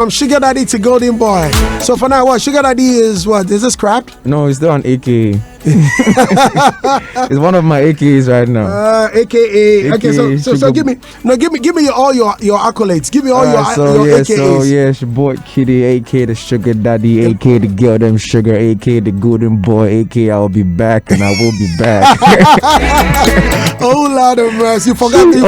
From Sugar Daddy to Golden Boy. So for now, what? Sugar Daddy is what? Is this scrapped? No, it's still an AKA. It's one of my AKAs right now. AKA. Okay, so give me all your accolades. Give me all your AKAs. So it's your boy KiDi, AKA the Sugar Daddy, AKA the Girl Them Sugar, AKA the Golden Boy, AKA I'll be back and I will be back. Oh Lord of mercy, you forgot this.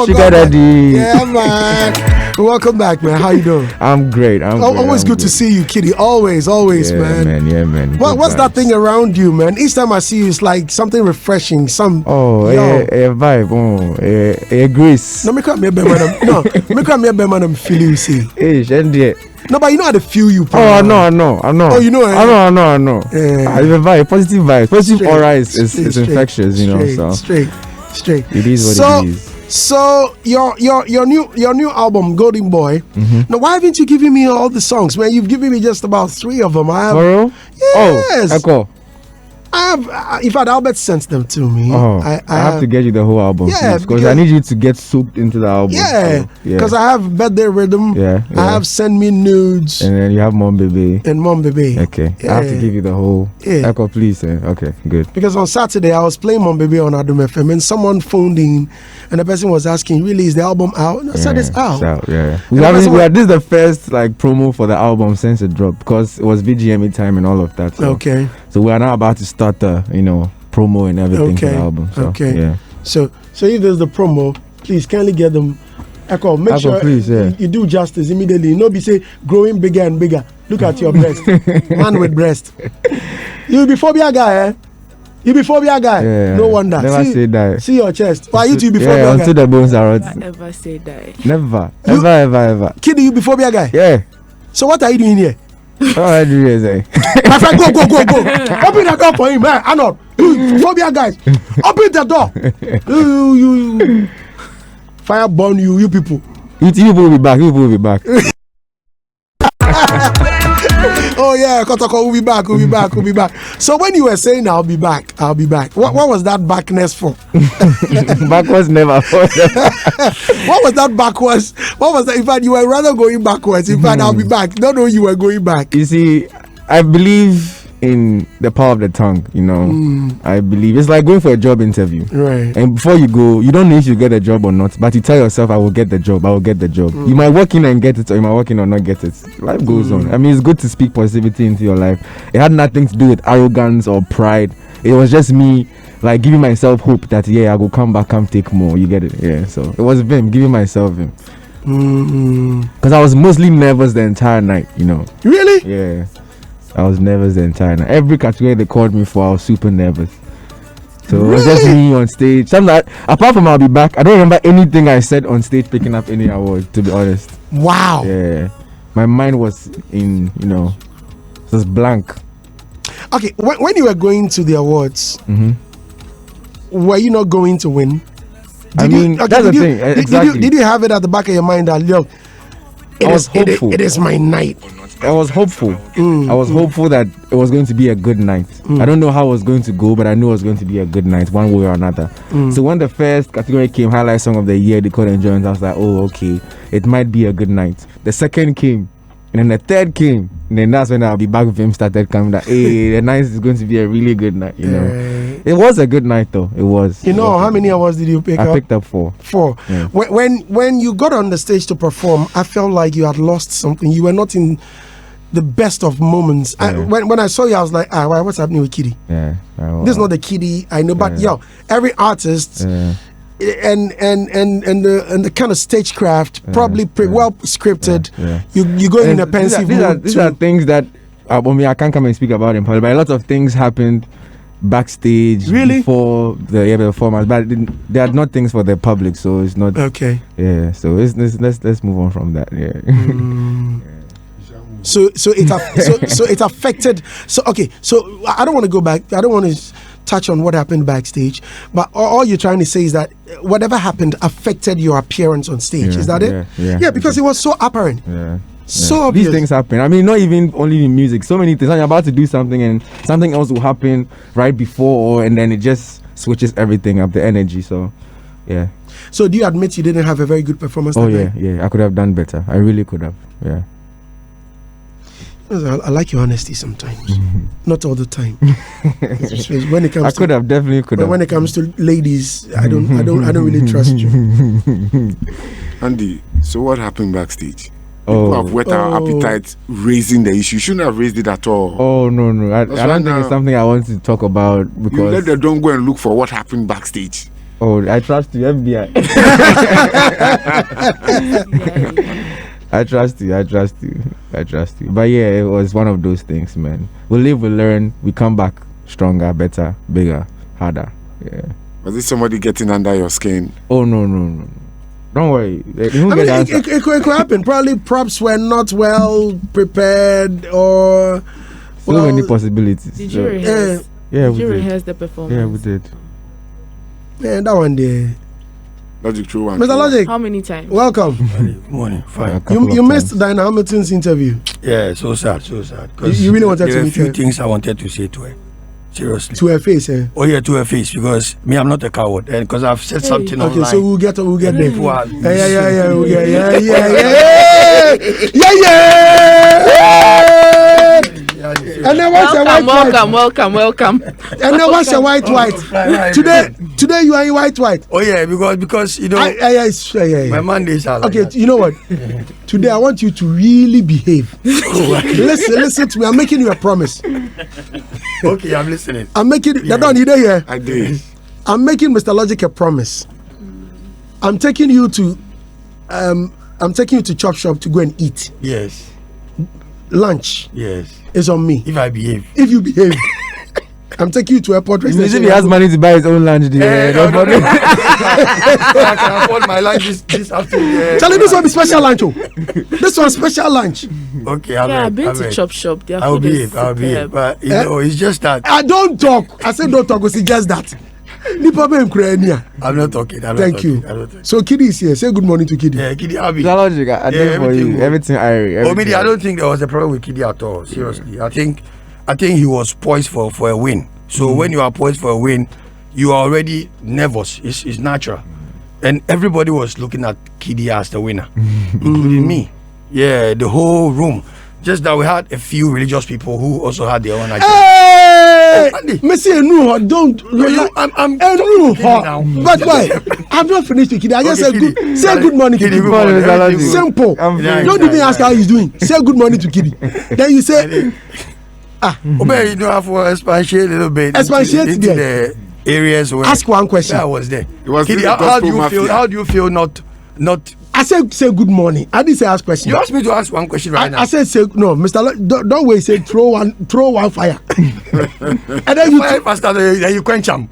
Sugar Daddy. Yeah, man. Welcome back, man. How you doing? I'm great. Always good to see you, KiDi. Always, man. Yeah, man. What's that thing around you, man? Each time I see you, it's like something refreshing. A vibe. A grace. No, make me a better feel you see. No, but you know how to feel you. I know. Oh, you know. I know. I have a vibe, positive vibes. Positive aura is infectious, you know. Straight. It is what it is. So your new album, Golden Boy. Mm-hmm. Now, why haven't you given me all the songs, man? You've given me just about 3 of them. For real? Yes. Oh, echo. I have. In fact, Albert sent them to me. I have to get you the whole album. Yeah, because I need you to get soaked into the album. Yeah, because I have Birthday Rhythm. Yeah. I have Send Me Nudes. And then you have Mom Baby. Okay. Yeah. I have to give you the whole. Yeah. Echo, please. Okay, good. Because on Saturday I was playing Mom Baby on Adum FM and someone phoned in and the person was asking, "Really, is the album out?" And I said, "It's out." This is the first promo for the album since it dropped because it was VGMA time and all of that. So. Okay. So we are now about to start the promo and everything for the album. So, yeah. So if there's the promo, please kindly get them. Echo, make sure please, you do justice immediately. No be say growing bigger and bigger. Look at your breast. Man with breast. You be phobia guy, eh? You be phobia guy. Yeah, no wonder. Never say die. See your chest. Why you two be phobia guy? Until the bones are rot. Never say die. Never. Ever. KiDi, you be phobia guy? Yeah. So what are you doing here? All I do is my friend, go. Open the door for him, man. Arnold, phobia guys. Open the door. You. Fire burn you people. You people will be back. Oh yeah, Kotoko will be back. So when you were saying I'll be back, what was that backness for? Backwards never. What was that backwards? What was that? In fact, you were rather going backwards. In fact, I'll be back. No, you were going back. You see, I believe in the power of the tongue, I believe it's like going for a job interview, right? And before you go, you don't know if you get a job or not, but you tell yourself, I will get the job. You might walk in and get it, or you might walk in or not get it. Life goes on. I mean, it's good to speak positivity into your life. It had nothing to do with arrogance or pride. It was just me giving myself hope that I will come back and take more. You get it? Yeah. So it was him giving myself him. Because I was mostly nervous the entire night, Really? Yeah. I was nervous the entire night. Every category they called me for, I was super nervous. So it was just me on stage. Apart from I'll be back, I don't remember anything I said on stage picking up any award, to be honest. Wow. Yeah. My mind was in, just blank. Okay, when you were going to the awards, were you not going to win? That's the thing. Exactly. Did you have it at the back of your mind that, I was hopeful. It is my night. I was hopeful. I was hopeful that it was going to be a good night. I don't know how it was going to go, but I knew it was going to be a good night, one way or another. So when the first category came, Highlight Song of the Year, they called Enjoyment, I was like, oh, okay, it might be a good night. The second came, and then the third came, and then that's when I'll be back with him started coming that, hey, the night is going to be a really good night, It was a good night, though. It was. How many awards did you pick up? I picked up 4. 4. Yeah. When you got on the stage to perform, I felt like you had lost something. You were not in the best of moments. Yeah. When I saw you, I was like, what's happening with KiDi? Yeah. This is not the KiDi I know, but every artist and the kind of stagecraft, probably well scripted. You go in a pensive mood. These are things that I can't come and speak about in public, but a lot of things happened backstage before the performance, but they are not things for the public, so it's not okay. Yeah, so let's move on from that. Yeah. So it affected. So I don't want to go back. I don't want to touch on what happened backstage, but all you're trying to say is that whatever happened affected your appearance on stage. Is that it? Yeah, because it was so apparent. Yeah. So obvious. These things happen. I mean, not even only in music. So many things. When you're about to do something and something else will happen right before, and then it just switches everything up, the energy. So, yeah. So do you admit you didn't have a very good performance? Oh yeah. I could have done better. I really could have. Yeah. I like your honesty sometimes, not all the time. When it comes, I could have definitely could have. When it comes to ladies, I don't really trust you. Andy, so what happened backstage? People have whet our appetite raising the issue. You shouldn't have raised it at all. Oh no! I don't think it's something I want to talk about because you let them don't go and look for what happened backstage. Oh, I trust you, FBI. I trust you. But yeah, it was one of those things, man. We live, we learn, we come back stronger, better, bigger, harder. Yeah. Was it somebody getting under your skin? Oh no. Don't worry. It could happen. Probably props were not well prepared or many possibilities. Did you rehearse? Yeah, did you rehearse the performance? Yeah, we did. Yeah, that one there. Logic true one. Mr. Logic. How many times? Welcome. Good morning. Fine. You missed Diana Hamilton's interview. Yeah, so sad. You really wanted there to were a meet few her? things I wanted to say to her. Seriously. To her face, eh? Oh yeah, to her face, because me, I'm not a coward, and because I've said something online. Okay, so we'll get there. People are And then what's a welcome. And then what's a white? Today you are in white. Oh yeah, because you know my Mondays are like okay, that. you know what? Today I want you to really behave. Listen to me. I'm making you a promise. Okay, I'm listening. I'm making that don't you there? I did. I'm making Mr. Logic a promise. I'm taking you to Chop Shop to go and eat. Yes. Lunch. Yes. Is on me. If I behave. If you behave. I'm taking you to airport. If he has money to buy his own lunch, I can afford my lunch this afternoon. Charlie, this one is special lunch. This one special lunch. Okay, I've been to Chop Shop. I'll behave. But you know, it's just that. I don't talk. I said don't talk. It's just that. I'm not talking. Thank you. So KiDi is here. Say good morning to KiDi. Yeah, KiDi, I'll be. Logic, I did for you. Everything I. I don't think there was a problem with KiDi at all. Seriously, I think he was poised for a win. So when you are poised for a win, you are already nervous. It's natural, and everybody was looking at KiDi as the winner, including me. Yeah, the whole room. Just that we had a few religious people who also had their own agenda. Hey! Messi, don't. I'm now. But why? I'm not finished with KiDi. I just say good morning to KiDi. Simple. Don't even ask how he's doing. Say good morning to KiDi. Then you say, Obey, you don't have to expatiate a little bit. Expatiate into the areas where. Ask one question. I was there. KiDi, how do you feel? Not. I said say good morning. I didn't say ask question. You asked me to ask one question right now. I said say no, Mr. Don't wait. Say throw one fire. And then you fire faster than you quench them.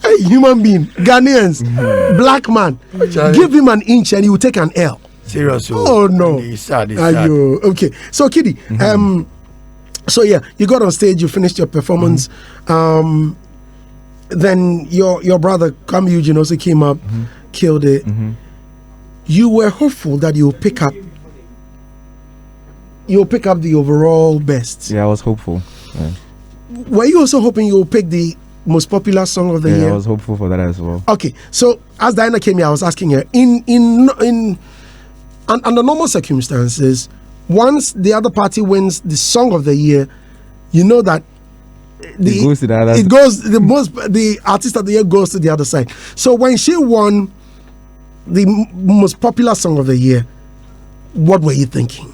Hey, human being, Ghanaians, black man, give him an inch and he will take an L. Seriously. Oh no. It's sad. Okay. So KiDi, so yeah, you got on stage, you finished your performance. Then your brother Kam Eugene also came up, killed it. You were hopeful that you'll pick up the overall best. Yeah, I was hopeful. Yeah. Were you also hoping you'll pick the most popular song of the year? I was hopeful for that as well. Okay, so as Diana came here, I was asking her under normal circumstances, once the other party wins the song of the year, you know that the artist of the year goes to the other side. So when she won the most popular song of the year, what were you thinking?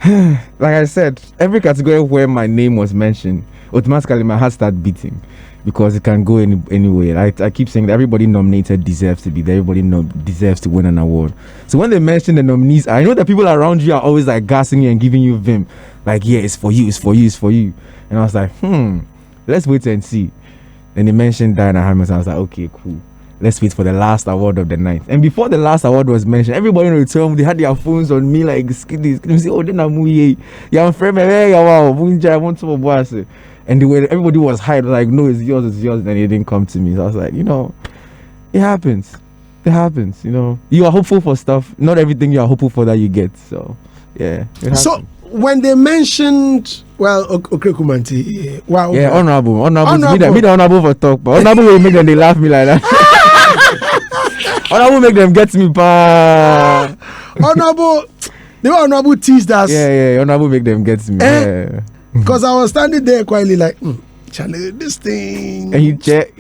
Like I said, every category where my name was mentioned, automatically my heart started beating because it can go any way. I keep saying that everybody nominated deserves to be there. Everybody deserves to win an award. So when they mention the nominees, I know that people around you are always like gassing you and giving you vim. Like, yeah, it's for you, it's for you, it's for you. And I was like, let's wait and see. Then they mentioned Diana Hamilton. I was like, okay, cool. Let's wait for the last award of the night. And before the last award was mentioned, everybody in the room, they had their phones on me like, oh, then I'm and everybody was hyped, like, no, it's yours, and it didn't come to me. So I was like, it happens. It happens, You are hopeful for stuff. Not everything you are hopeful for that you get. So, yeah. So, when they mentioned, Okrekumanti, wow. Yeah, honorable. Me the honorable for talk, but honorable will make them, they laugh me like that. Honorable make them get me, pa. Honorable, They were honorable teased us. Yeah, honorable make them get me. Yeah. Because I was standing there quietly like, Charlie, this thing. And he check.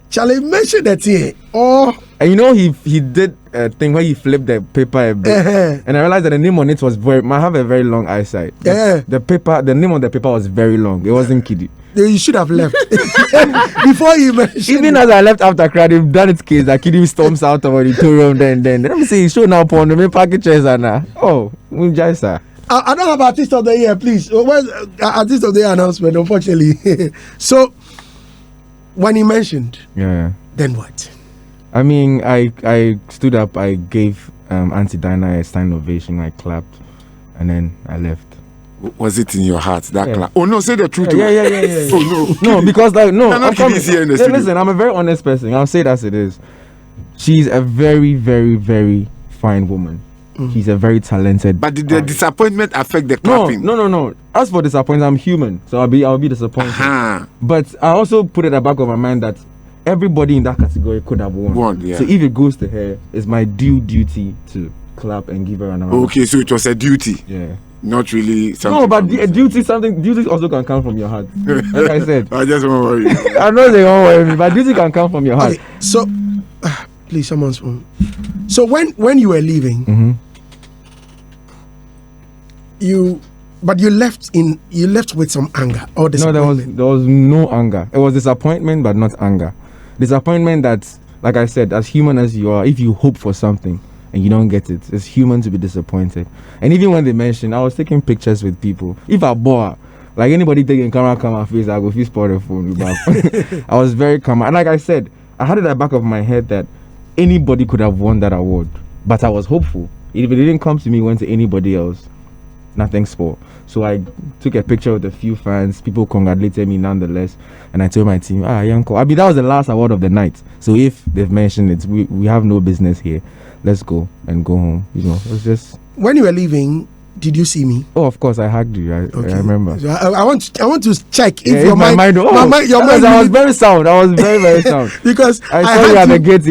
Charlie mentioned that thing. Oh. And you know, he did a thing where he flipped the paper a bit. And I realized that the name on it was I have a very long eyesight. The name on the paper was very long. It wasn't KiDi. You should have left before you mentioned. Even as I left after crowd, they've done its case that KiDi storms out of the auditorium. Then let me see. Show now upon the main packages and sir. I don't have Artist of the Year, please. Where's Artist of the Year announcement? Unfortunately, so when he mentioned, then what? I mean, I stood up. I gave Auntie Dinah a standing ovation. I clapped, and then I left. Was it in your heart that clap? Oh no, say the truth. Yeah. Oh no, because listen, I'm a very honest person. I'll say it as it is. She's a very, very, very fine woman. She's a very talented. But did the disappointment affect the clapping? No. As for disappointment, I'm human, so I'll be disappointed. But I also put it at the back of my mind that everybody in that category could have won. So if it goes to her, it's my duty to clap and give her an award. Okay, so it was a duty. Yeah. Not really something. No, but duty also can come from your heart. Like I said. I just won't worry. I know they won't worry me, but duty can come from your heart. Okay, so please, someone's phone. So when you were leaving, you left with some anger or disappointment. No, there was no anger. It was disappointment, but not anger. Disappointment that, like I said, as human as you are, if you hope for something and you don't get it, it's human to be disappointed. And even when they mentioned, I was taking pictures with people. If I bore, like anybody taking camera face, I go if you spot the phone. I was very calm. And like I said, I had it at the back of my head that anybody could have won that award. But I was hopeful. If it didn't come to me, it went to anybody else. Nothing spoiled. So I took a picture with a few fans. People congratulated me nonetheless. And I told my team, Yanko. I mean, that was the last award of the night. So if they've mentioned it, we have no business here. Let's go and go home. You know, it was just. When you were leaving, did you see me? Oh, of course, I hugged you. I remember. So I want to check if your mind. Your mind. I was very sound. I was very, very sound. Because I saw you at the gate.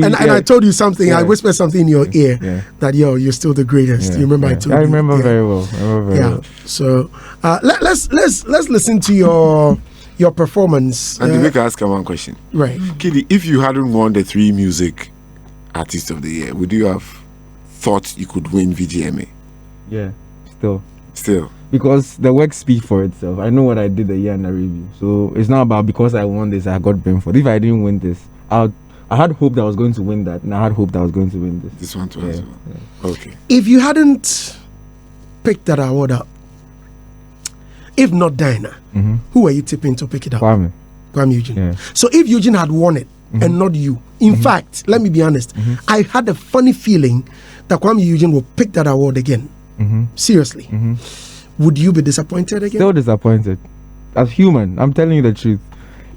And I told you something. Yeah. I whispered something in your ear that you're still the greatest. You remember? I told you. I remember very well. So let's listen to your performance. And we can ask one question. Right, KiDi, if you hadn't won the 3 music Artist of the Year, would you have thought you could win VGMA? Yeah, still. Because the work speaks for itself. I know what I did a year in the review. So it's not about because I won this, I got blamed for it. If I didn't win this, I had hoped that I was going to win that, and I had hoped I was going to win this. This one too as well. Yeah. Okay. If you hadn't picked that award up, if not Dinah, who were you tipping to pick it up? Kwame Eugene. Yeah. So if Eugene had won it and not you, in fact, let me be honest, I had a funny feeling that Kwame Eugene will pick that award again. Seriously. Would you be disappointed again? Still disappointed. As human, I'm telling you the truth.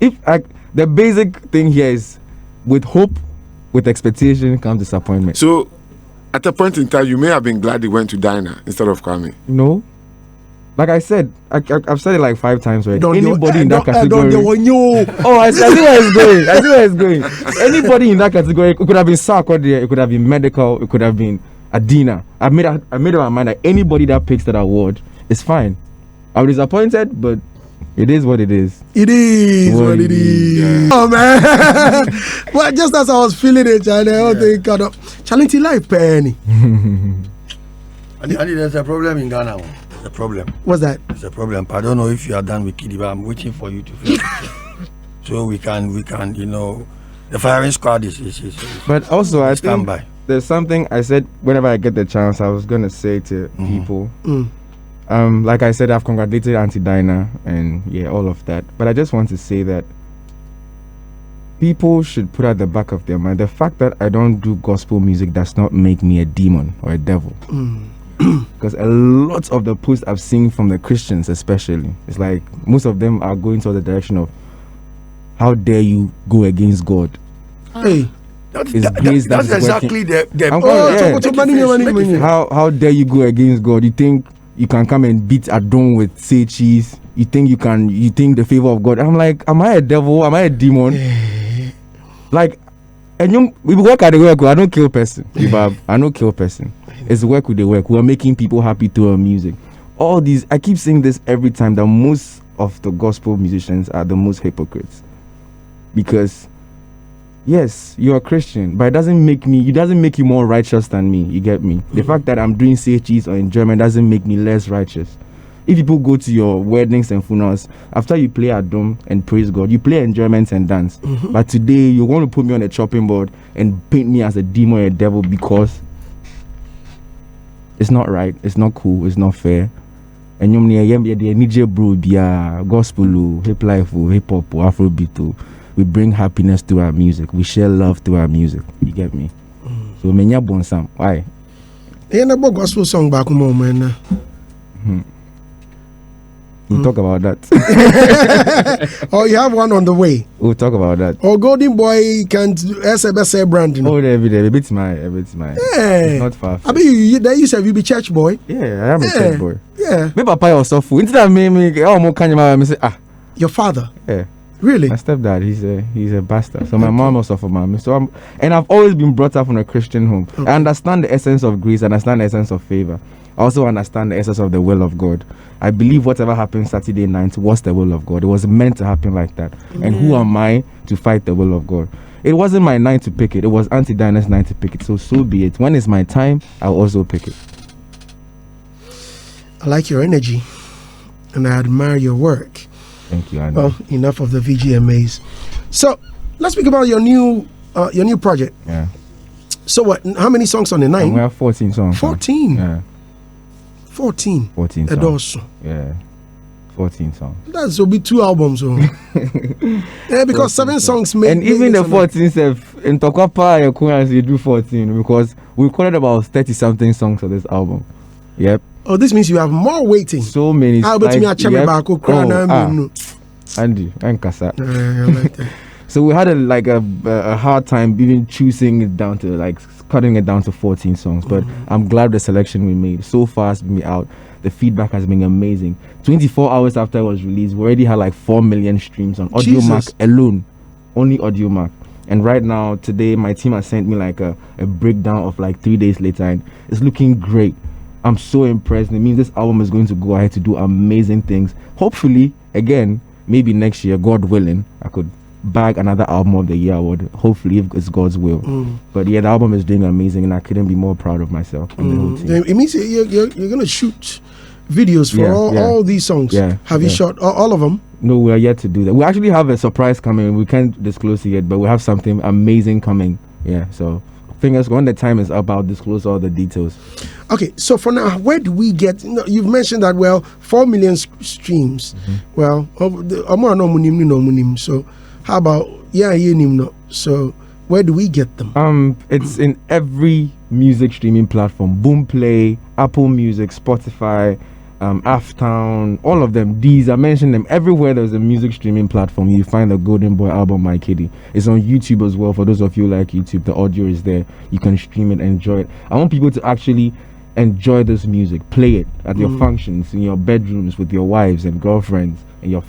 The basic thing here is with hope, with expectation comes disappointment. So at a point in time, you may have been glad he went to Dinah instead of Kwame. No. Like I said, I've said it like 5 times already. Anybody in that category. I see where it's going. Anybody in that category, it could have been Sarkodie, it could have been medical, it could have been Adina. I made up my mind that anybody that picks that award is fine. I'm disappointed, but it is what it is. It is what it is. Yeah. Oh man! Well, just as I was feeling it, challenge life, Penny. And there's a problem in Ghana. There's a problem. What's that? There's a problem. I don't know if you are done with KiDi, but I'm waiting for you to finish. So we can, the firing squad is but also, I think by. There's something I said whenever I get the chance, I was going to say to people. Like I said, I've congratulated Auntie Dinah and all of that. But I just want to say that people should put at the back of their mind the fact that I don't do gospel music does not make me a demon or a devil. Because a lot of the posts I've seen from the Christians especially, it's like most of them are going towards the direction of how dare you go against God. Hey, that's exactly how dare you go against God? You think you can come and beat Adon with say cheese? You think you think the favor of God? I'm like, am I a devil? Am I a demon? Like, And we work at the work. I don't kill person. I don't kill person. It's work with the work. We are making people happy through our music. All these, I keep saying this every time, that most of the gospel musicians are the most hypocrites. Because, yes, you're a Christian, but it doesn't make you more righteous than me. You get me? The fact that I'm doing CHEs or enjoyment doesn't make me less righteous. If people go to your weddings and funerals, after you play Adom and praise God, you play enjoyment and dance. But today, you want to put me on a chopping board and paint me as a demon or a devil because it's not right, it's not cool, it's not fair. And you bro, gospel, hip life, hip hop, Afrobeat. We bring happiness to our music. We share love to our music. You get me? So, menya bonsam. Why? Ain't about gospel song back home, man. We'll talk about that. Oh, you have one on the way. We'll talk about that. Oh, Golden Boy can't SBS branding. Oh, every day. A bit my. It's not far. I mean, you said you be church boy. Yeah, I am a church boy. Yeah. My papa was so full. Instead of me, say, Your father? Yeah. Really? My stepdad, he's a bastard. So my mom was off of mommy. So I've always been brought up in a Christian home. Okay. I understand the essence of grace. I understand the essence of favor. I also understand the essence of the will of God. I believe whatever happened Saturday night was the will of God. It was meant to happen like that. And who am I to fight the will of God? It wasn't my night to pick it. It was Auntie Dinah's night to pick it. So be it. When it's my time, I'll also pick it. I like your energy, and I admire your work. Thank you, Andy. Well, enough of the VGMAs. So let's speak about your new project. Yeah. So what? How many songs on the 9? And we have 14 songs. 14. Yeah. 14 songs. Edoso. Yeah. 14 songs. That will be 2 albums. Yeah, because 7 songs made. And even the 14 in Tokwapa, you do 14 because we recorded about 30 something songs for this album. Yep. Oh, this means you have more waiting. So many. How about me? Andy, and Kasa. Like that. So we had a hard time even choosing it down to cutting it down to 14 songs. But I'm glad the selection we made so far has been out. The feedback has been amazing. 24 hours after it was released, we already had 4 million streams on Audiomack alone. Only Audiomack. And right now, today, my team has sent me a breakdown of 3 days later, and it's looking great. I'm so impressed. It means this album is going to go ahead to do amazing things. Hopefully, again, maybe next year, God willing, I could bag another album of the year award. Hopefully, if it's God's will. But yeah, the album is doing amazing, and I couldn't be more proud of myself and the whole team. It means you're going to shoot videos for all these songs. Yeah, have you shot all of them? No, we are yet to do that. We actually have a surprise coming. We can't disclose it yet, but we have something amazing coming. Yeah, so fingers when the time is up, I'll disclose all the details. Okay, so for now, where do we get? You've mentioned that 4 million streams. Well, so how about so where do we get them? It's in every music streaming platform: Boomplay, Apple Music, Spotify, Aftown, all of them. These I mentioned them everywhere. There's a music streaming platform. You find the Golden Boy album by KiDi. It's on YouTube as well. For those of you who like YouTube, the audio is there. You can stream it, enjoy it. I want people to actually enjoy this music, play it at your functions, in your bedrooms with your wives and girlfriends, and your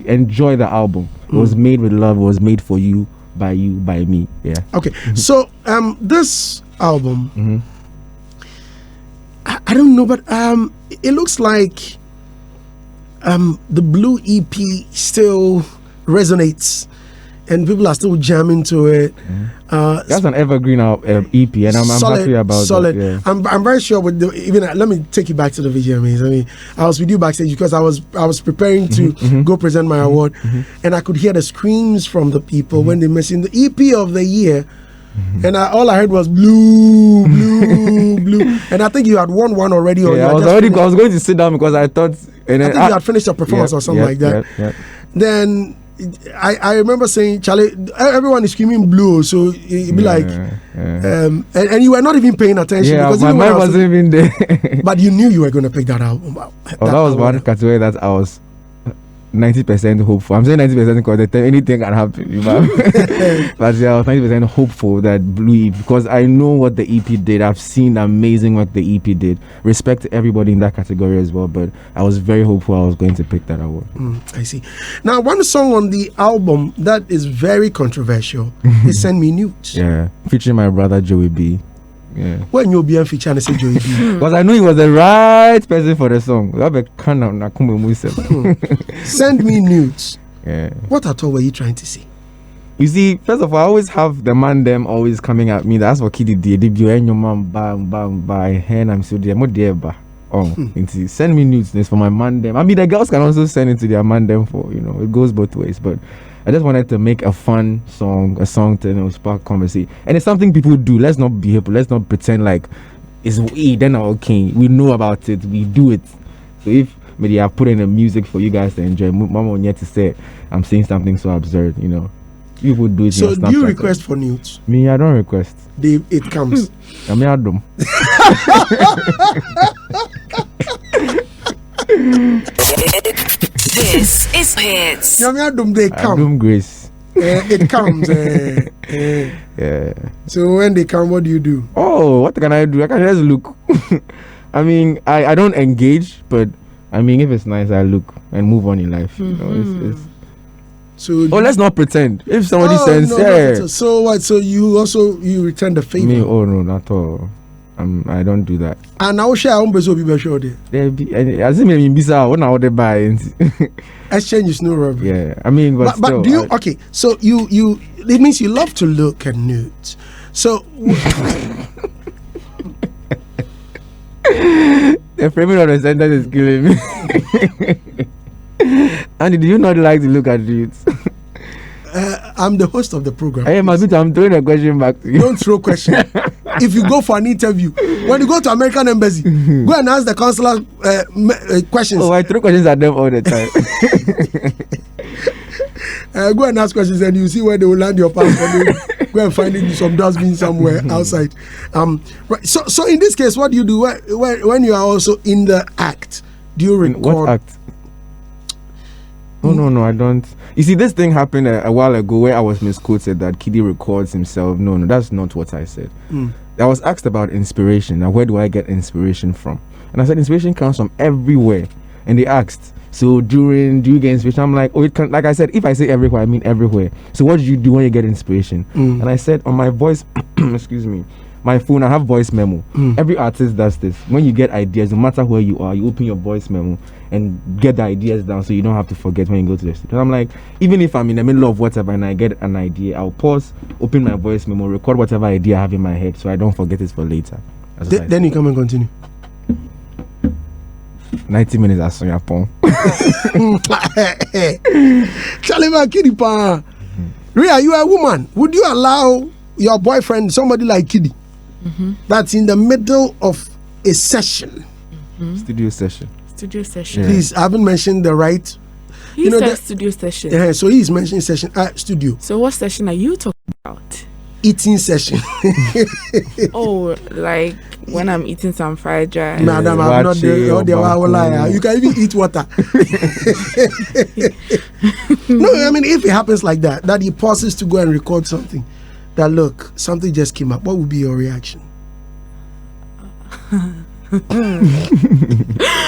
enjoy the album. It was made with love. It was made for you, by me. Yeah. Okay. So this album, I don't know, but it looks like the Blue EP still resonates, and people are still jamming to it. That's an evergreen EP, and I'm happy about solid. that. Yeah. I'm very sure with let me take you back to the VGMAs. I mean, I was with you backstage because I was preparing to go present my award, and I could hear the screams from the people when they mentioned the EP of the year. And all I heard was blue, and I think you had won one already. Or I was going to sit down because I thought. And I think you had finished your performance or something like that. Then I remember saying, Charlie, everyone is screaming blue, so it'd be and you were not even paying attention because my mind wasn't even there. But you knew you were going to pick that album. That was one category that I was 90% hopeful. I'm saying 90% because anything can happen. You know? But yeah, I was 90% hopeful that Blue, because I know what the EP did. I've seen amazing what the EP did. Respect to everybody in that category as well. But I was very hopeful I was going to pick that award. I see. Now, one song on the album that is very controversial is "Send Me Nudes." Yeah, featuring my brother Joey B. Yeah. When you'll be on feature and say Joey B. Because I knew he was the right person for the song. Send Me Nudes. Yeah. What at all were you trying to say? You see, first of all, I always have the man them always coming at me. That's what KiDi did. Debut and your man bang and I'm so there. More there ba. Send me nudes for my man them. I mean, the girls can also send it to their man them for, you know, it goes both ways. But I just wanted to make a fun song, a song to spark conversation. And it's something people do. Let's not be hypocrite. Let's not pretend like it's then okay. We know about it. We do it. So if maybe I put in the music for you guys to enjoy, Mama yet to say I'm saying something so absurd, you know. People do it. So do you request for nudes? Me, I don't request. It comes. I mean, I don't. This is Hitz. They come. Adum Grace. It comes. Yeah. So when they come, what do you do? Oh, what can I do? I can just look. I mean, I don't engage, but I mean, if it's nice, I look and move on in life. You know, it's So let's not pretend. If somebody says, no, so what? So you return the favor? Me, oh no, not all. I don't do that. And I will share on bezo be sure there be as in me bisa when I order buy. Exchange is no robbery. Yeah, I mean, but still, do you okay? So you it means you love to look at nudes. So the framing of the sentence is killing me. Andy, do you not like to look at nudes? I'm the host of the program. Hey, Mazut, I'm throwing a question back to you. Don't throw question. If you go for an interview, when you go to American embassy, go and ask the consular questions. Oh, I throw questions at them all the time. Go and ask questions, and you see where they will land your passport. Go and find it in some dustbin somewhere outside. Right. So in this case, what do you do when you are also in the act? Do you record? What act? Oh, no, I don't. You see, this thing happened a while ago where I was misquoted that KiDi records himself. No, that's not what I said. I was asked about inspiration. Now, where do I get inspiration from? And I said, inspiration comes from everywhere. And they asked, so do you get inspiration? I'm like, it can, like I said, if I say everywhere, I mean everywhere. So what do you do when you get inspiration? And I said, on my voice, excuse me, my phone, I have voice memo. Every artist does this. When you get ideas, no matter where you are, you open your voice memo and get the ideas down so you don't have to forget when you go to the studio. I'm like, even if I'm in the middle of whatever and I get an idea, I'll pause, open my voice memo, record whatever idea I have in my head so I don't forget it for later. Then you come and continue. 90 minutes as your phone. Chalima KiDi, Ria, you are a woman. Would you allow your boyfriend, somebody like KiDi, that's in the middle of a session, studio session? Yeah. Please, I haven't mentioned the right. He said studio session. Yeah, so he's mentioning session studio. So what session are you talking about? Eating session. Oh, like when I'm eating some fried rice. Madam, I'm not there. You can even eat water. No, I mean, if it happens like that he pauses to go and record something, that look, something just came up, what would be your reaction?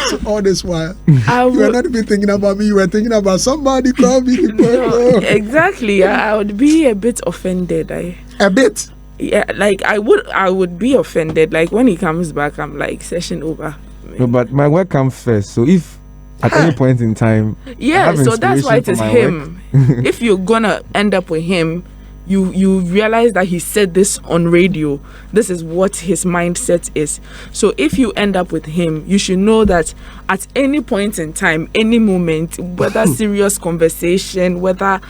So all this while, you were not even thinking about me, you were thinking about somebody call me. No, exactly. I would be a bit offended. A bit? Yeah, like I would be offended. Like when he comes back, I'm like, session over. No, but my work comes first. So if at any point in time, yeah, so that's why it is him. If you're gonna end up with him, you realize that he said this on radio. This is what his mindset is. So if you end up with him, you should know that at any point in time, any moment, whether serious conversation, whether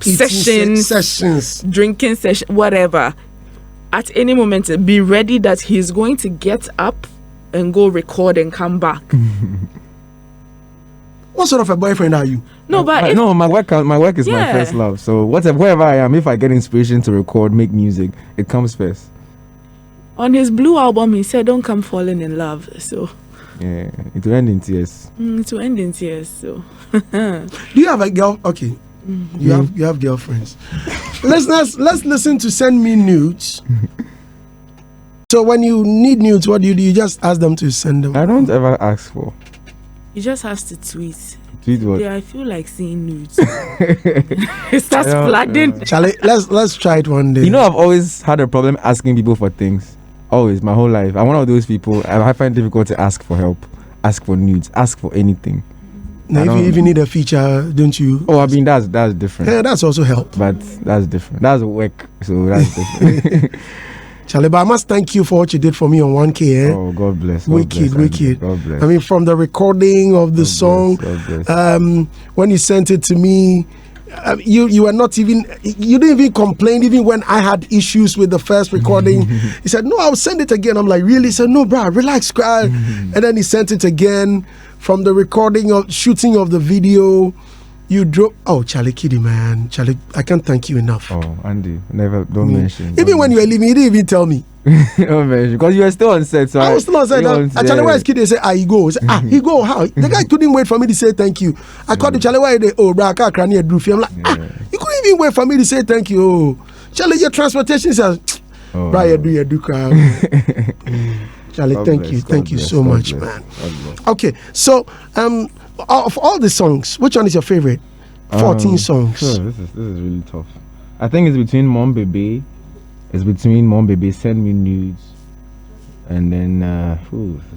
sessions, drinking session, whatever, at any moment, be ready that he's going to get up and go record and come back. What sort of a boyfriend are you? No, but my work is my first love. So wherever I am, if I get inspiration to record, make music, it comes first. On his Blue album, he said, "Don't come falling in love." So Yeah, it will end in tears. It will end in tears. So, Do you have a girl? Okay, you have girlfriends. Let's listen to Send Me Nudes. So when you need nudes, what do? You just ask them to send them? I don't ever ask for. he just has to tweet. Tweet what? Yeah, I feel like seeing nudes. It starts flooding. Charlie, let's try it one day. You know, I've always had a problem asking people for things. Always, my whole life. I'm one of those people. I find it difficult to ask for help, ask for nudes, ask for anything. Now, if you need a feature, don't you? Oh, I mean that's different. Yeah, that's also help. But that's different. That's work, so that's different. Charlie, but I must thank you for what you did for me on 1K. Oh, God bless. Wicked. God bless. I mean, from the recording of the song, when you sent it to me, you were not even, you didn't even complain even when I had issues with the first recording. He said, no, I'll send it again. I'm like, really? He said, no, bro, relax, cry. And then he sent it again. From the recording of shooting of the video, you drove. Oh, Charlie, KiDi, man, Charlie, I can't thank you enough. Oh, Andy, don't mention. Even when you were leaving, you didn't even tell me. Don't mention because you were still on set. So I was still on set. Charlie, where is KiDi? They say, he go. Say, he go. How? The guy couldn't wait for me to say thank you. I called him, Charlie, why they? Oh, bro, I can't cry near Droofy. I'm like, you couldn't even wait for me to say thank you. Oh, Charlie, your transportation says, bro, you do cry. Charlie, thank you so much, man. Okay, so of all the songs, which one is your favorite? 14 songs. Sure, this is really tough. I think it's between Mom Baby, Send Me Nudes, and then this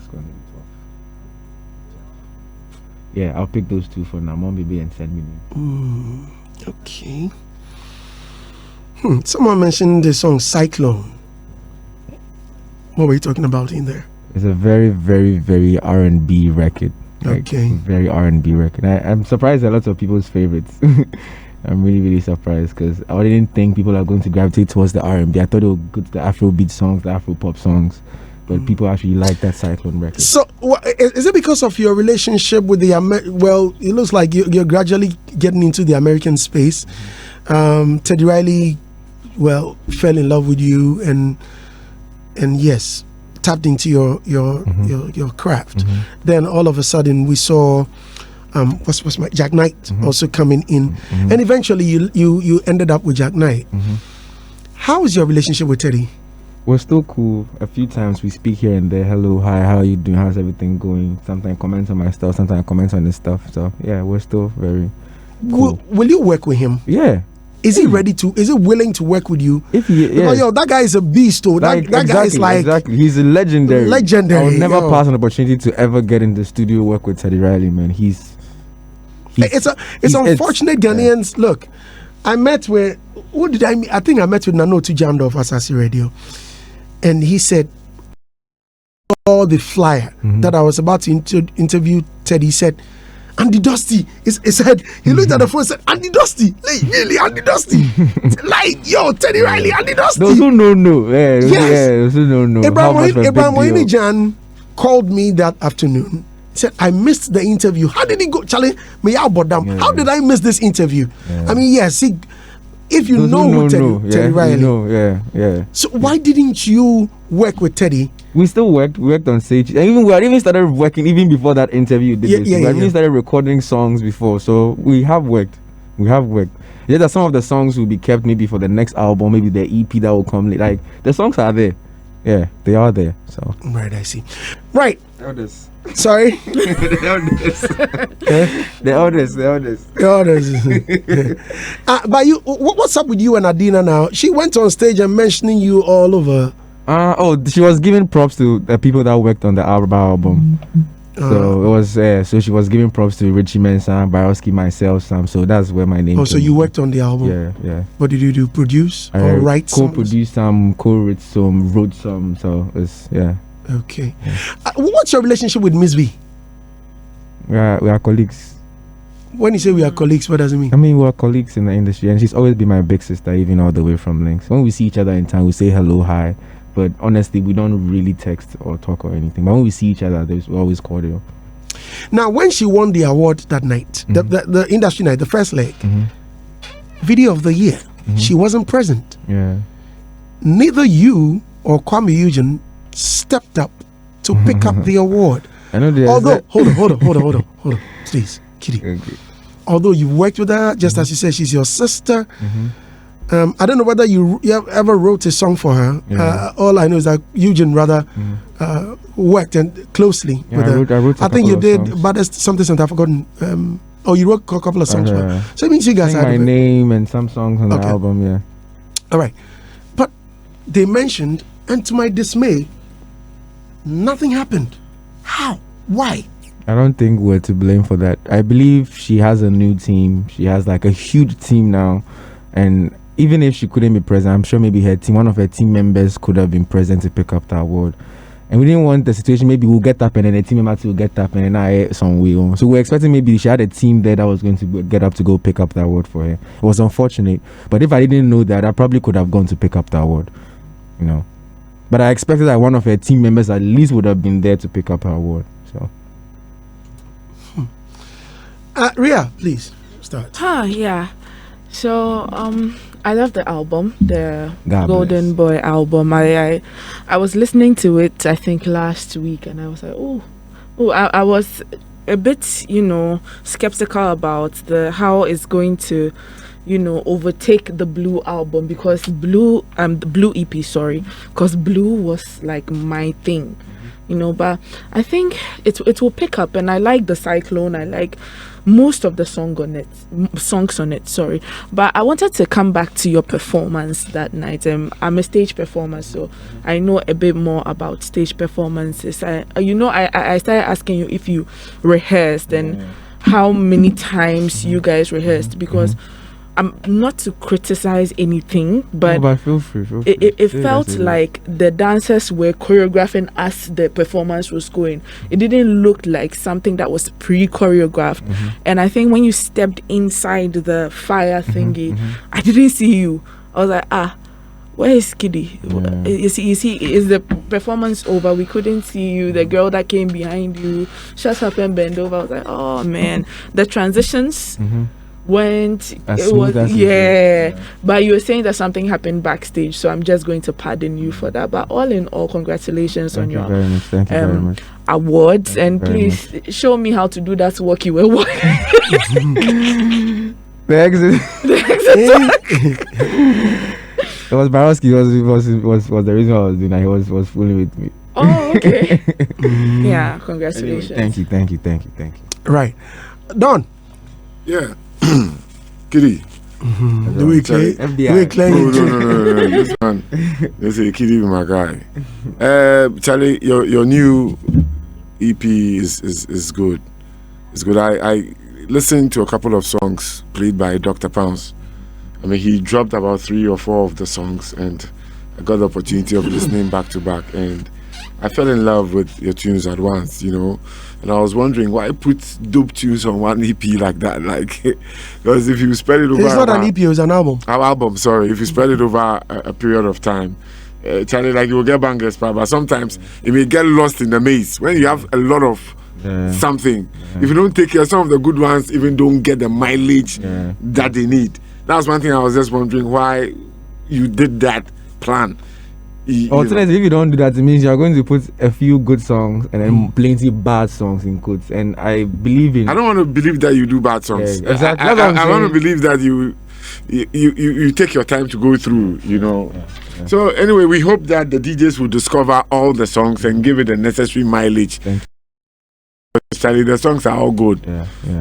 is gonna be tough. Yeah, I'll pick those two for now. Mom Baby and Send Me Nudes. Okay. Someone mentioned the song Cyclone. What were you talking about in there? It's a very, very, very R&B record. Okay. Very R&B record. I'm surprised at lots of people's favorites. I'm really, really surprised because I didn't think people are going to gravitate towards the R&B. I thought they would go to the Afrobeat songs, the Afro-pop songs, but people actually like that Cyclone record. So, is it because of your relationship with the well, it looks like you're gradually getting into the American space. Teddy Riley, fell in love with you and yes, tapped into your craft. Then all of a sudden we saw what's my Jack Knight also coming in, and eventually you ended up with Jack Knight. How is your relationship with Teddy? We're still cool. A few times we speak here and there. Hello, hi, how are you doing? How's everything going? Sometimes comments on my stuff, sometimes comments on his stuff. So yeah, we're still very cool. Will you work with him? Yeah. Is he ready to? Is he willing to work with you? If he, because that guy is a beast. Oh, that guy is like He's a legendary. Legendary. I will never pass an opportunity to ever get in the studio work with Teddy Riley, man. It's unfortunate Ghanaians. Yeah. Look, I met with who did I meet? I think I met with Nanotu Jamdo of Asasi Radio, and he said all the flyer that I was about to interview Teddy. He said, Andy Dusty. He said, he looked at the phone and said, Andy Dusty. Like, really, Andy Dusty? Like, yo, Teddy Riley, Andy Dusty. Those who know. Yes. Yeah, those who know. Abraham Moinijan called me that afternoon. He said, I missed the interview. How did it go? Charlie, how did I miss this interview? Yeah. I mean, yes, if you those know who Teddy Riley. Yeah. So why didn't you work with Teddy? We still worked. We worked on stage. And we had even started working even before that interview. We had even started recording songs before. So we have worked. Yeah, that some of the songs will be kept maybe for the next album, maybe the EP that will come. Like the songs are there. Yeah, they are there. So right, I see. Right. Elders. Sorry. The elders. But you, what's up with you and Adina now? She went on stage and mentioning you all over. She was giving props to the people that worked on the album. So it was so she was giving props to Richie Mensah, Barowski, myself, Sam. So that's where my name. Oh, so you worked on the album? Yeah. What did you do? Produce or write? Co-produced some, co-wrote some, wrote some. So it's Okay. Yeah. What's your relationship with Miss V? We are colleagues. When you say we are colleagues, what does it mean? I mean, we are colleagues in the industry, and she's always been my big sister, even all the way from Links. When we see each other in town, we say hello, hi. But honestly, we don't really text or talk or anything. But when we see each other, we're always cordial. Now, when she won the award that night, the industry night, the first leg, video of the year, she wasn't present. Yeah. Neither you or Kwame Eugene stepped up to pick up the award. I know there's Although, hold on, please, KiDi. Okay. Although you worked with her, just as you said, she's your sister. I don't know whether you ever wrote a song for her. Yeah. All I know is that Eugene rather worked closely with her. I wrote I think you did, songs. but there's something I've forgotten. You wrote a couple of songs for her. So it means you guys Sing had My it. Name and some songs on Okay. the album, yeah. All right. But they mentioned, and to my dismay, nothing happened. How? Why? I don't think we're to blame for that. I believe she has a new team. She has like a huge team now. And even if she couldn't be present, I'm sure maybe one of her team members could have been present to pick up the award. And we didn't want the situation, maybe we'll get up and then the team member will get up and then I some way on. So we're expecting maybe she had a team there that was going to get up to go pick up the award for her. It was unfortunate. But if I didn't know that, I probably could have gone to pick up the award. You know. But I expected that one of her team members at least would have been there to pick up her award. So Ria, please start. Yeah. So I love the album, the God Golden Boy album. I was listening to it, I think last week, and I was like, I was a bit, skeptical about how it's going to, overtake the Blue album, because the Blue EP, because Blue was like my thing, but I think it will pick up, and I like the Cyclone. I like most of the songs on it, but I wanted to come back to your performance that night. I'm a stage performer, so I know a bit more about stage performances. I started asking you if you rehearsed and how many times you guys rehearsed, because I'm not to criticize anything, but feel free. It felt like the dancers were choreographing as the performance was going. It didn't look like something that was pre-choreographed. And I think when you stepped inside the fire thingy, I didn't see you. I was like, where is KiDi? Is the performance over? We couldn't see you. The girl that came behind you shut up and bend over. I was like, oh man, the transitions went As it smooth was as but you were saying that something happened backstage, so I'm just going to pardon you for that. But all in all, congratulations on your Thank you very much. awards, and very please show me how to do that work you were working. The exit. It was Barowski. Was the reason I was doing that. He was fooling with me. Oh, okay. Yeah, congratulations. Anyway, thank you. Right. Don. Yeah. KiDi. Do we claim? FBI. No. This one. They say KiDi my guy. Charlie, your new EP is good. It's good. I listened to a couple of songs played by Dr. Pounce. I mean, he dropped about 3 or 4 of the songs, and I got the opportunity of listening back to back, and I fell in love with your tunes at once, And I was wondering why put dope tunes on one EP like that, because if you spread it over, It's not an EP, it's an album. Our album, sorry. If you spread it over a period of time, Charlie, you will get bangers, but sometimes it may get lost in the maze. When you have a lot of something, if you don't take care, some of the good ones even don't get the mileage that they need. That's one thing I was just wondering why you did that plan. If you don't do that, it means you're going to put a few good songs and then plenty bad songs in quotes. And I believe in. I don't want to believe that you do bad songs. Yeah, exactly. I want to believe that you take your time to go through. So anyway, we hope that the DJs will discover all the songs and give it the necessary mileage. Thank you. Charlie, the songs are all good.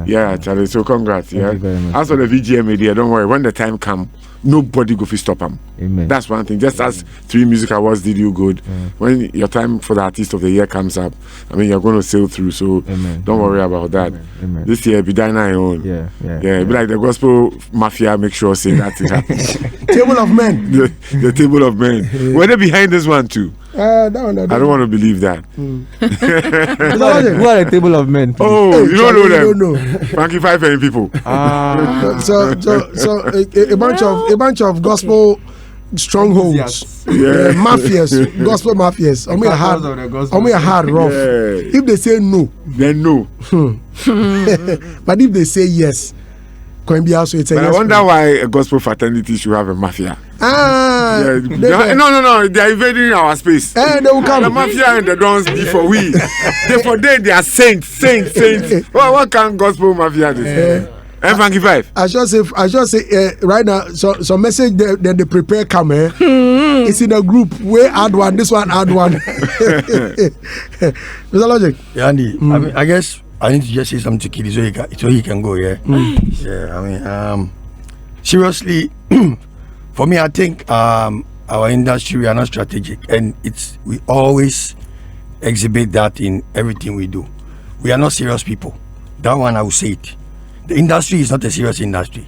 Yeah, Charlie. So congrats. Thank you very much. As for the VGM idea, don't worry. When the time comes, nobody go fi stop them. Amen. That's one thing. Just as 3 Music Awards did you good. When your time for the Artist of the Year comes up, I mean, you're going to sail through. So don't worry about that. Amen. This year, be dying on your own. Yeah. Be like the gospel mafia. Make sure say that it happens. Table of Men. the table of men. Were they behind this one too? No. I don't want to believe that. Who are the table of men? Oh, you don't know them. You don't know. Frankie Five and people. So a bunch of gospel strongholds, mafias, gospel mafias. I'm hard rough. Yeah. If they say no, Then no. but if they say yes, can be also it's a But yes. I wonder why a gospel fraternity should have a mafia. No. They are invading our space. They will come. The mafia and the dons before we. They are saints. What can gospel mafia do? F95. I just say right now. So message that they prepare come. It's in a group. We add one. This one add one. Mr. Logic. Yeah, Andy. I mean, I guess I need to just say something to KiDi so he can go. Yeah. Yeah. I mean, seriously, for me, I think our industry, we are not strategic, and we always exhibit that in everything we do. We are not serious people. That one I will say it. The industry is not a serious industry.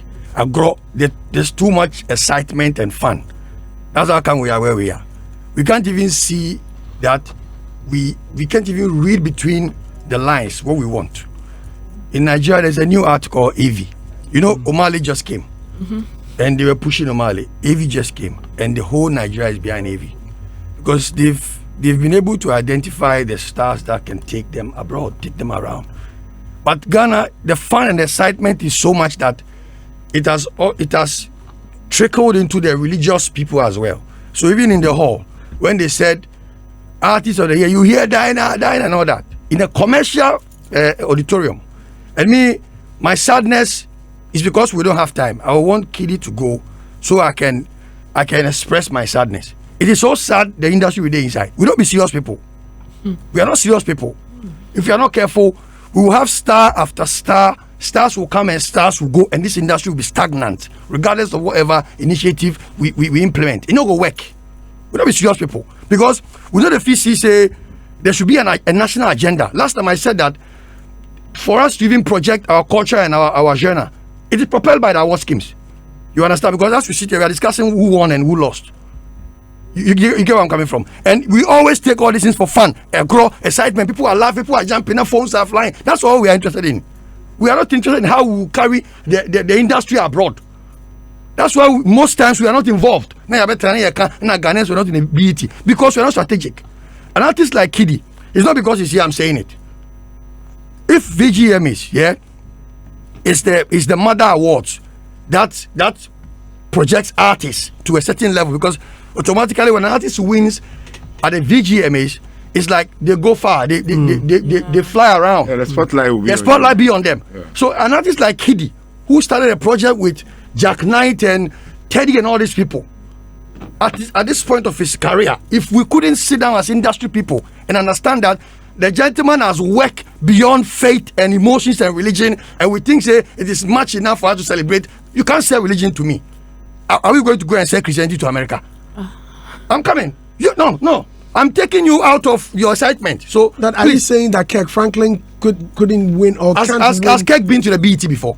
There's too much excitement and fun. That's how come we are where we are. We can't even see that. We can't even read between the lines what we want. In Nigeria, there's a new article, AV. You know, Omale just came. And they were pushing Omale. AV just came. And the whole Nigeria is behind AV. Because they've been able to identify the stars that can take them abroad, take them around. But Ghana, the fun and the excitement is so much that it has trickled into the religious people as well. So even in the hall, when they said Artist of the Year, you hear Diana and all that in a commercial auditorium. And my sadness is because we don't have time. I want KiDi to go so I can express my sadness. It is so sad the industry we're inside. We don't be serious people. We are not serious people. If you are not careful, we will have star after star. Stars will come and stars will go, and this industry will be stagnant, regardless of whatever initiative we implement. It not go work. We don't be serious people because we know the FCC say there should be a national agenda. Last time I said that for us to even project our culture and our genre, it is propelled by the award schemes. You understand? Because as we sit here, we are discussing who won and who lost. You get where I'm coming from. And we always take all these things for fun, excitement. People are laughing, people are jumping, their phones are flying. That's all we are interested in. We are not interested in how we carry the industry abroad. That's why most times we are not involved. Ghanaians are not in the BET because we are not strategic. An artist like KiDi, it's not because he's here I'm saying it. If VGM is the mother awards that projects artists to a certain level, because automatically when an artist wins at the VGMAs, it's like they go far, they fly around. Yeah, the spotlight be on them. Yeah. So an artist like KiDi, who started a project with Jack Knight and Teddy and all these people, at this point of his career, if we couldn't sit down as industry people and understand that the gentleman has worked beyond faith and emotions and religion, and we think it is much enough for us to celebrate, you can't sell religion to me. Are we going to go and sell Christianity to America? I'm coming. No. I'm taking you out of your excitement. So that are you saying that Kirk Franklin couldn't win or has Kirk been to the BET before?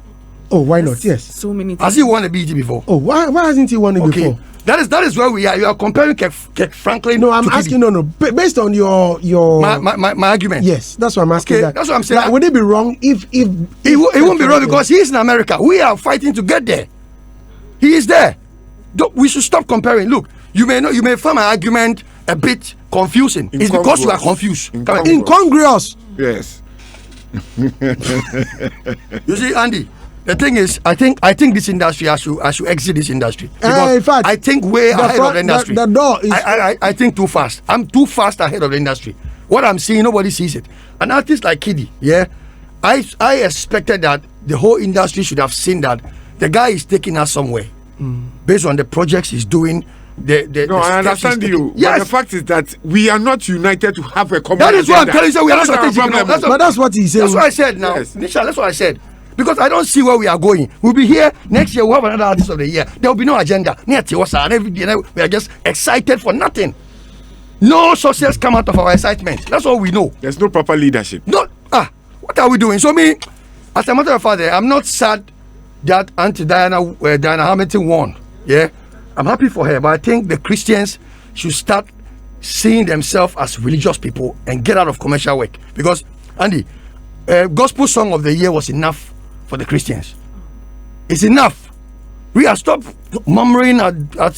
Oh, why not? Yes. So many. Has he won the BET before? Oh, why hasn't he won it before? That is where we are. You are comparing Kirk Franklin. No, I'm asking. KiDi. No. Based on your my argument. Yes, that's what I'm asking. Okay, that's what I'm saying. Like, would it be wrong if it won't be wrong because he is in America. We are fighting to get there. He is there. We should stop comparing. Look, you may find my argument a bit confusing. It's because you are confused. Incongruous. Yes. You see, Andy, the thing is, I think this industry I should exit this industry. In fact, I think way ahead of the industry. The door is. I think too fast. I'm too fast ahead of the industry. What I'm seeing, nobody sees it. An artist like KiDi, I expected that the whole industry should have seen that the guy is taking us somewhere based on the projects he's doing. I understand you. Yes. But the fact is that we are not united to have a common That is what I'm agenda. telling you. We are not strategic. But that's what he said. That's what I said now. Yes. Nisha, that's what I said. Because I don't see where we are going. We'll be here next year. We'll have another Artist of the Year. There will be no agenda. We are just excited for nothing. No success come out of our excitement. That's all we know. There's no proper leadership. What are we doing? So as a matter of fact, I'm not sad that Auntie Diana Hamilton won. Yeah, I'm happy for her, but I think the Christians should start seeing themselves as religious people and get out of commercial work. Because Andy, gospel song of the year was enough for the Christians. It's enough. We have stopped murmuring at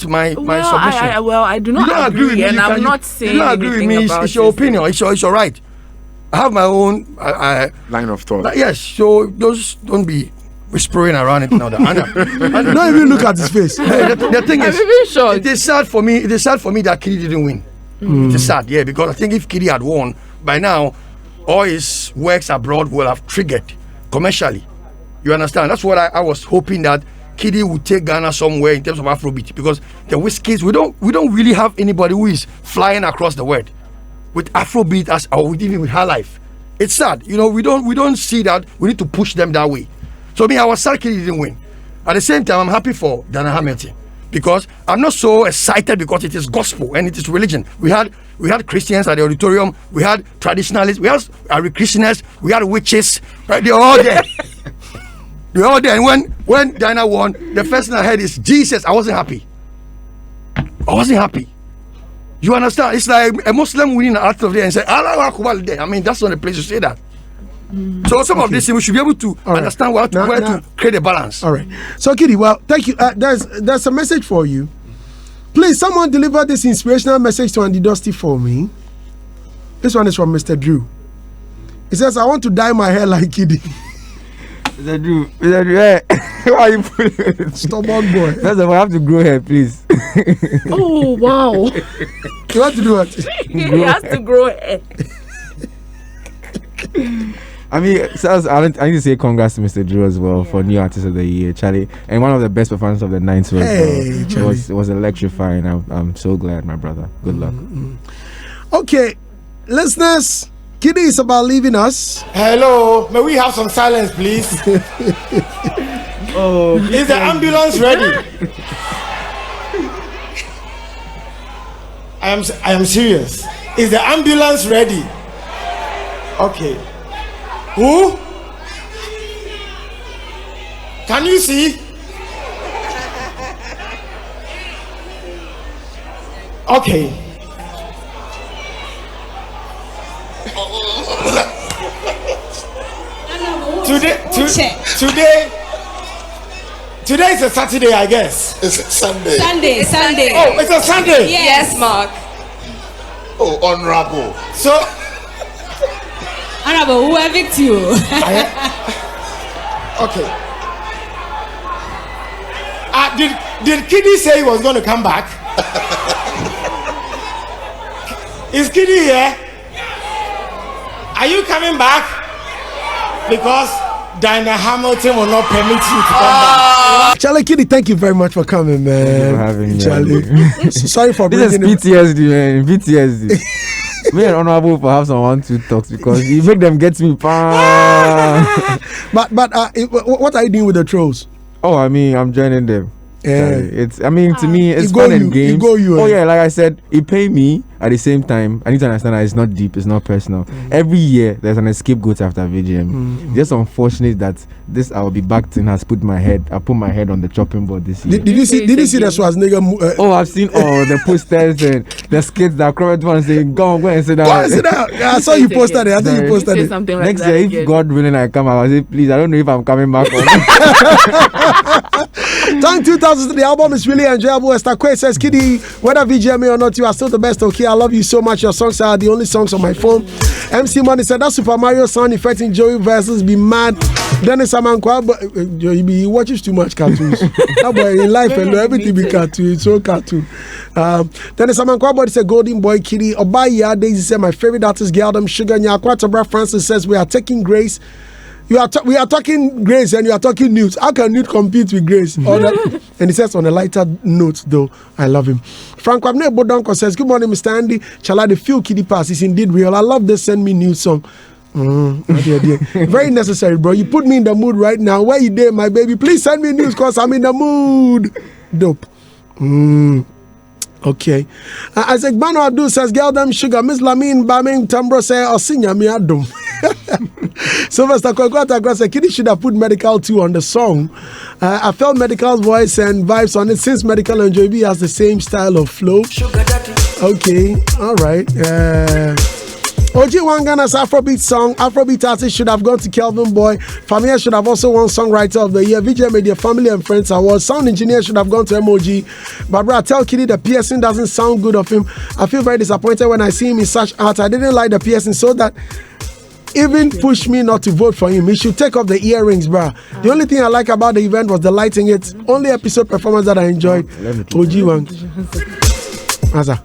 my submission. I do not agree with me, and I'm not saying you don't agree with me. It's your opinion. It's your right. I have my own line of thought. Yes, so don't be whispering around it now. Don't even look at his face. The thing is, even shocked. it is sad for me. It is sad for me that KiDi didn't win. It is sad, yeah, because I think if KiDi had won by now, all his works abroad will have triggered commercially. You understand? That's what I was hoping, that KiDi would take Ghana somewhere in terms of Afrobeat, because the Whiskies, we don't really have anybody who is flying across the world with Afrobeat or even with High Life. It's sad, you know. We don't see that. We need to push them that way. So I was sad KiDi didn't win. At the same time, I'm happy for Dana Hamilton, because I'm not so excited because it is gospel and it is religion. We had Christians at the auditorium. We had traditionalists. We had Christians. We had witches. Right? They're all there. They're all there. And when Dana won, the first thing I heard is Jesus. I wasn't happy. You understand? It's like a Muslim winning the Artiste of the day and say, Allah Akbar. I mean, that's not the place to say that. So some of these things we should be able to understand where to create a balance. All right. So KiDi, well, thank you. There's a message for you. Please, someone deliver this inspirational message to Andy Dusty for me. This one is from Mr. Drew. He says, I want to dye my hair like KiDi. Mr. Drew, hey, why are you putting it? Stubborn boy. First of all, I have to grow hair, please. Oh, wow. You want to do what? He has to grow hair. I mean, so I need to say congrats to Mr. Drew as well for New Artist of the Year, Charlie, and one of the best performances of the night. It was electrifying. I'm so glad, my brother. Good luck. Okay, listeners, KiDi is about leaving us. Hello, may we have some silence, please? Oh, is the ambulance ready? I am serious. Is the ambulance ready? Okay. Who? Can you see? Okay. Today is a Saturday, I guess. It's a Sunday. Sunday. Oh, it's a Sunday. Yes, Mark. Oh, honorable. So, Honorable, who evict you? okay. Did KiDi say he was going to come back? Is KiDi here? Are you coming back? Because Dana Hamilton will not permit you to come back. Charlie, KiDi, thank you very much for coming, man. Thank you for having me, Charlie. Sorry for this bringing is PTSD, man. PTSD. Me and Honorable for have some 1-2 talks because you make them get me. But what are you doing with the trolls? Oh, I mean, I'm joining them. Yeah. To me, it's fun and games. Oh yeah, like I said, it pay me. At the same time, I need to understand that it's not deep, it's not personal. Every year there's an scapegoat after VGM. Just unfortunate that this I will be backed in has put my head on the chopping board this year. Did you see the Schwarzenegger? Oh, I've seen all the posters and the skits that comment one saying, go and sit down. Go and sit down. Yeah, I saw you posted it. I think you posted it. Something like Next that year, if God willing, I come, I will say, please, I don't know if I'm coming back or not. Thank 2000. The album is really enjoyable. Esther Quay says, KiDi, whether VGMA or not, you are still the best. Okay, I love you so much. Your songs are the only songs on my phone. MC Money said that Super Mario sound effect in Joey versus be mad. Dennis Amankwa, he watches too much cartoons. That boy in life and everything be cartoon. It's so cartoon. Dennis Amankwa, but it's a golden boy. KiDi Obaya Daisy said my favorite artist, Galdem Sugar Nyakwatobra Francis says we are taking Grace. We are talking Grace and you are talking Newt. How can Newt compete with Grace? And he says on a lighter note, though, I love him. Frank Wabne Bodonko says, good morning, Mr. Andy. Chala, the few KiDi pass is indeed real. I love this Send Me News song. Dear. Very necessary, bro. You put me in the mood right now. Where you there, my baby? Please send me news because I'm in the mood. Dope. Okay. Isaac Bano Abdul says, Galdem Sugar, Miss Lamine Baming Tambro say, Osinya mi adum. Sylvester Kwakwata said, KiDi should have put Medical 2 on the song. I felt Medical's voice and vibes on it since Medical and Joey B has the same style of flow. Okay, all right. OG Wangana's Afrobeat song. Afrobeat artist should have gone to Kelvin Boy. Famia should have also won Songwriter of the Year. VJ Media Family and Friends Award. Sound Engineer should have gone to MOG. But bro, I tell KiDi the piercing doesn't sound good of him. I feel very disappointed when I see him in such art. I didn't like the piercing so that even pushed me not to vote for him. He should take off the earrings, bruh. The only thing I like about the event was the lighting. It's only episode performance that I enjoyed. OG one. Asa.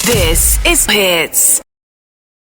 This is Hitz.